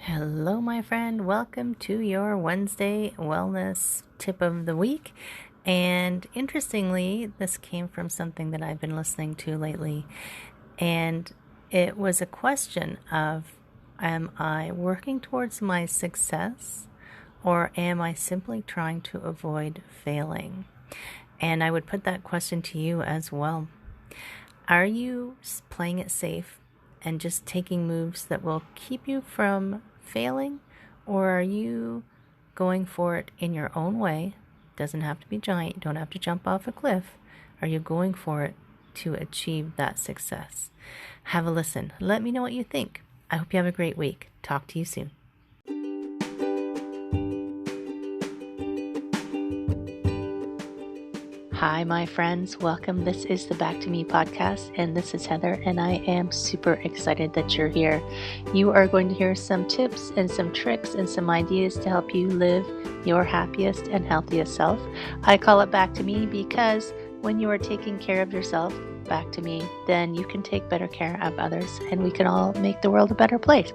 Hello, my friend. Welcome to your Wednesday wellness tip of the week. And interestingly, this came from something that I've been listening to lately. And it was a question of, am I working towards my success or am I simply trying to avoid failing? And I would put that question to you as well. Are you playing it safe and just taking moves that will keep you from failing? Or are you going for it in your own way? Doesn't have to be giant, you don't have to jump off a cliff. Are you going for it to achieve that success? Have a listen. Let me know what you think. I hope you have a great week. Talk to you soon. Hi, my friends. Welcome. This is the Back to Me podcast, and this is Heather, and I am super excited that you're here. You are going to hear some tips and some tricks and some ideas to help you live your happiest and healthiest self. I call it Back to Me because when you are taking care of yourself, back to me, then you can take better care of others, and we can all make the world a better place.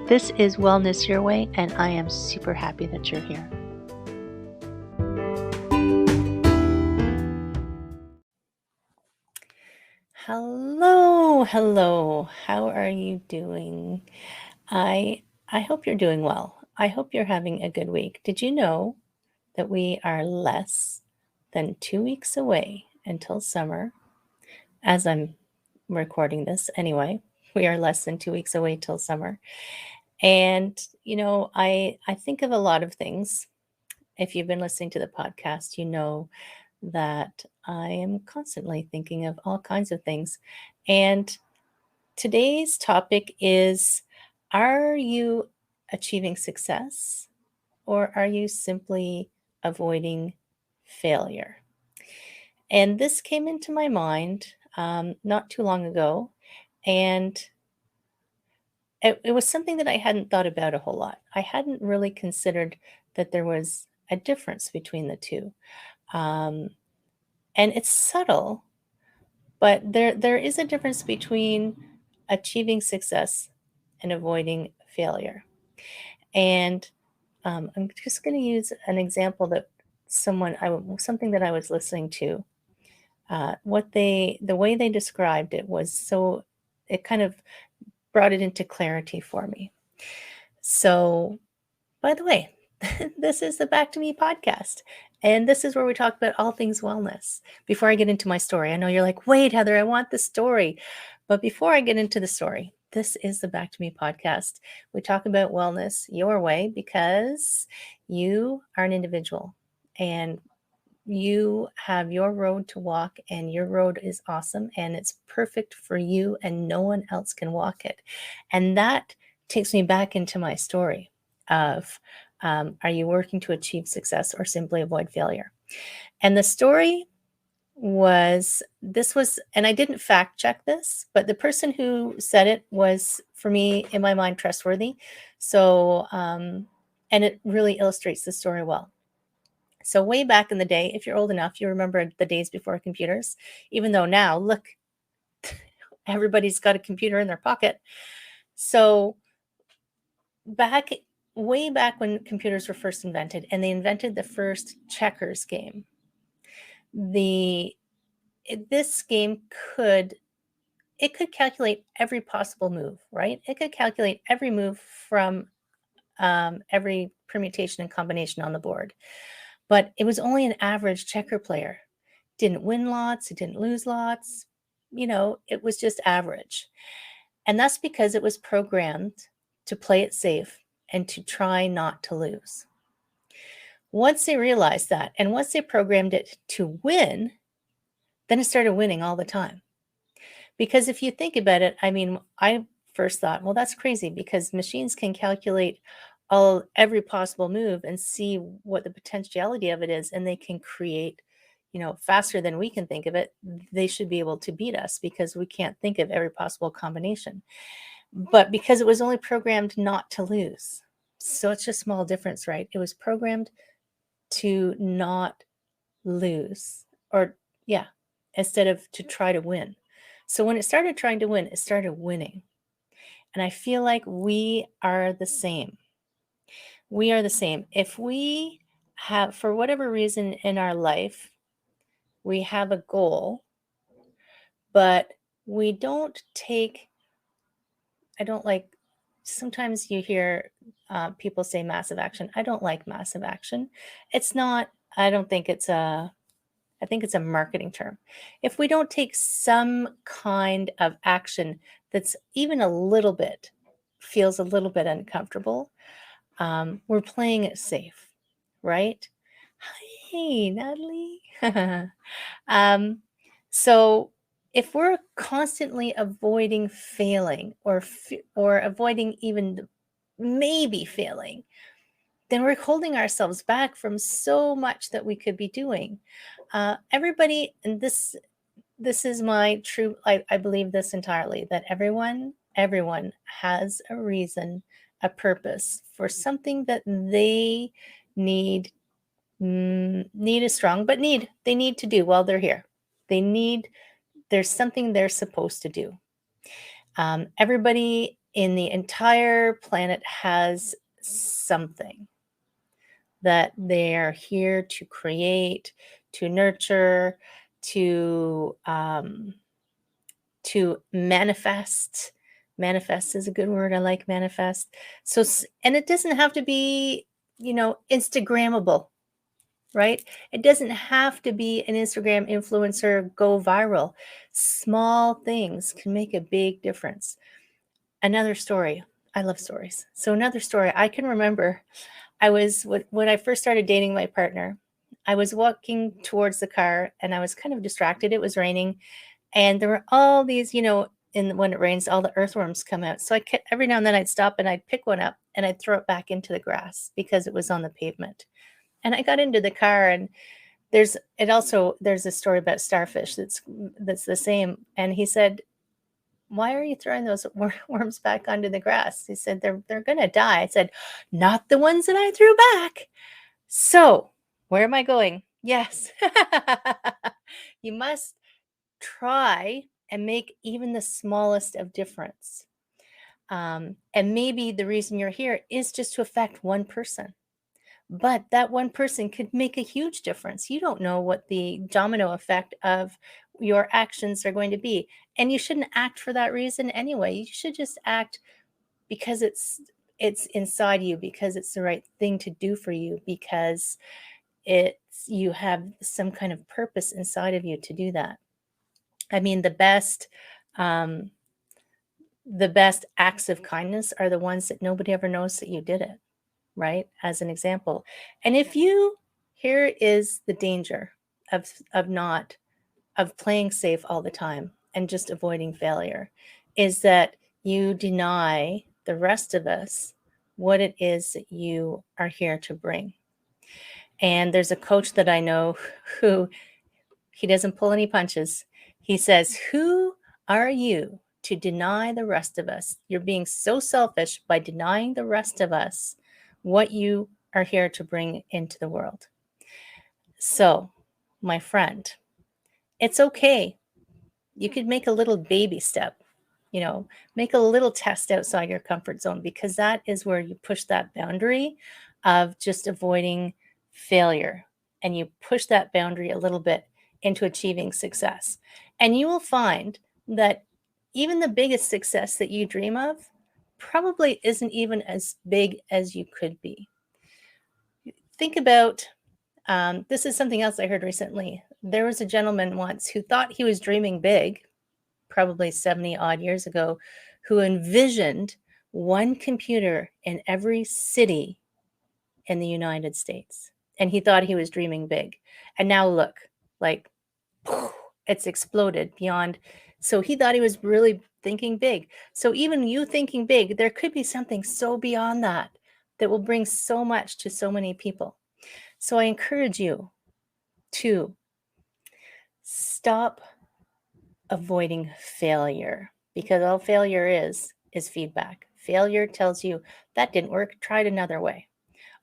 This is Wellness Your Way, and I am super happy that you're here. Hello. How are you doing? I hope you're doing well. I hope you're having a good week. Did you know that we are less than 2 weeks away until summer? As I'm recording this anyway, we are less than 2 weeks away till summer. And I think of a lot of things. If you've been listening to the podcast, you know that I am constantly thinking of all kinds of things. And today's topic is, are you achieving success or are you simply avoiding failure? And this came into my mind not too long ago. And it was something that I hadn't thought about a whole lot. I hadn't really considered that there was a difference between the two. Um, and it's subtle, but there is a difference between achieving success and avoiding failure. And I'm just going to use an example that something that I was listening to. The way they described it was so, it kind of brought it into clarity for me. So, by the way, this is the Back to Me podcast. And this is where we talk about all things wellness. Before I get into my story, I know you're like, wait, Heather, I want the story. But before I get into the story, this is the Back to Me podcast. We talk about wellness your way because you are an individual and you have your road to walk, and your road is awesome and it's perfect for you, and no one else can walk it. And that takes me back into my story of are you working to achieve success or simply avoid failure? And the story and I didn't fact check this, but the person who said it was, for me, in my mind, trustworthy. So, and it really illustrates the story well. So way back in the day, if you're old enough, you remember the days before computers, even though now, look, everybody's got a computer in their pocket. So back way back when computers were first invented, and they invented the first checkers game, this game could calculate every possible move, right? It could calculate every move from every permutation and combination on the board. But it was only an average checker player. Didn't win lots, it didn't lose lots. It was just average. And that's because it was programmed to play it safe and to try not to lose. Once they realized that, and once they programmed it to win, then it started winning all the time. Because if you think about it, I mean, I first thought, well, that's crazy because machines can calculate every possible move and see what the potentiality of it is, and they can create, faster than we can think of it. They should be able to beat us because we can't think of every possible combination. But because it was only programmed not to lose, so it's a small difference, right? It was programmed to not lose, or yeah, instead of to try to win. So when it started trying to win, it started winning. And I feel like we are the same. We are the same. If we have, for whatever reason in our life, we have a goal, but we don't take, I don't like, sometimes you hear people say massive action. I don't like massive action. It's not, I don't think it's a, I think it's a marketing term. If we don't take some kind of action that's even a little bit, feels a little bit uncomfortable, we're playing it safe, right? Hey, Natalie. um, so if we're constantly avoiding failing or avoiding even maybe failing, then we're holding ourselves back from so much that we could be doing. Everybody, and this is my true, I believe this entirely, that everyone has a reason, a purpose for something that they need. Need is strong, but they need to do while they're here. They need, there's something they're supposed to do. Everybody in the entire planet has something that they're here to create, to nurture, to manifest. Manifest is a good word. I like manifest. So, and it doesn't have to be, Instagrammable, right? It doesn't have to be an Instagram influencer, go viral. Small things can make a big difference. Another story. I love stories. So another story. I can remember when I first started dating my partner, I was walking towards the car and I was kind of distracted. It was raining and there were all these, when it rains, all the earthworms come out. So every now and then I'd stop and I'd pick one up and I'd throw it back into the grass because it was on the pavement. And I got into the car and there's a story about starfish that's the same. And he said, "Why are you throwing those worms back onto the grass?" He said, "They're gonna die." I said, "Not the ones that I threw back." So where am I going? Yes. You must try and make even the smallest of difference. And maybe the reason you're here is just to affect one person. But that one person could make a huge difference. You don't know what the domino effect of your actions are going to be. And you shouldn't act for that reason anyway. You should just act because it's inside you, because it's the right thing to do for you, because you have some kind of purpose inside of you to do that. I mean, um, the best acts of kindness are the ones that nobody ever knows that you did it, right? As an example. And here is the danger of playing safe all the time and just avoiding failure, is that you deny the rest of us what it is that you are here to bring. And there's a coach that I know who, he doesn't pull any punches. He says, "Who are you to deny the rest of us? You're being so selfish by denying the rest of us what you are here to bring into the world." So, my friend, it's okay. You could make a little baby step, make a little test outside your comfort zone, because that is where you push that boundary of just avoiding failure. And you push that boundary a little bit into achieving success. And you will find that even the biggest success that you dream of probably isn't even as big as you could be. Think about this is something else I heard recently. There was a gentleman once who thought he was dreaming big, probably 70 odd years ago, who envisioned one computer in every city in the United States. And he thought he was dreaming big. And now look, like it's exploded beyond. So he thought he was really thinking big. So even you thinking big, there could be something so beyond that that will bring so much to so many people. So I encourage you to stop avoiding failure, because all failure is feedback. Failure tells you that didn't work, try it another way.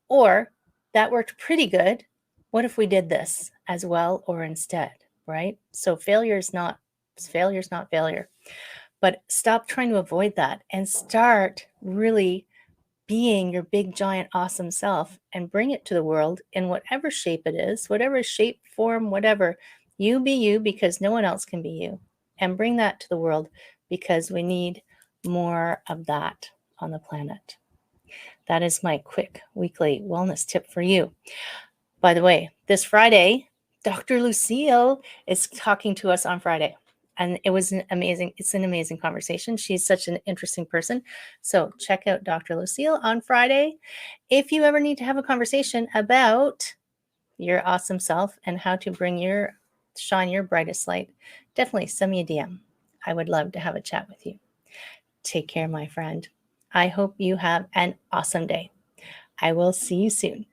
Or that worked pretty good. What if we did this as well or instead, right? So failure is not failure. But stop trying to avoid that and start really being your big, giant, awesome self and bring it to the world in whatever shape it is, whatever shape, form, whatever. You be you because no one else can be you. And bring that to the world because we need more of that on the planet. That is my quick weekly wellness tip for you. By the way, this Friday, Dr. Lucille is talking to us on Friday. And it's an amazing conversation. She's such an interesting person. So check out Dr. Lucille on Friday. If you ever need to have a conversation about your awesome self and how to shine your brightest light, definitely send me a DM. I would love to have a chat with you. Take care, my friend. I hope you have an awesome day. I will see you soon.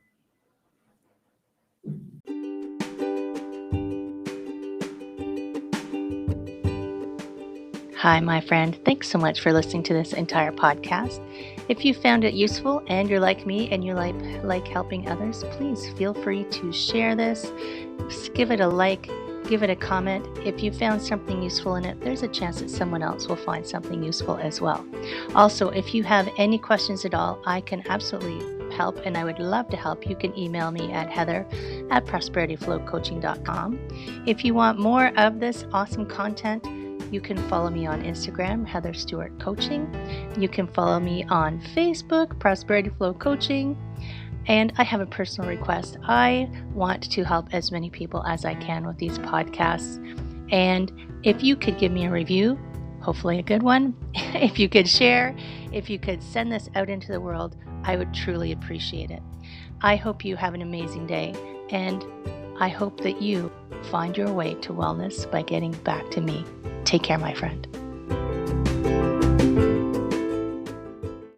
Hi, my friend. Thanks so much for listening to this entire podcast. If you found it useful and you're like me and you like helping others, please feel free to share this. Give it a like, give it a comment. If you found something useful in it, there's a chance that someone else will find something useful as well. Also, if you have any questions at all, I can absolutely help and I would love to help. You can email me at heather@prosperityflowcoaching.com. If you want more of this awesome content, you can follow me on Instagram, Heather Stewart Coaching. You can follow me on Facebook, Prosperity Flow Coaching. And I have a personal request. I want to help as many people as I can with these podcasts. And if you could give me a review, hopefully a good one, if you could share, if you could send this out into the world, I would truly appreciate it. I hope you have an amazing day. And I hope that you find your way to wellness by getting back to me. Take care, my friend.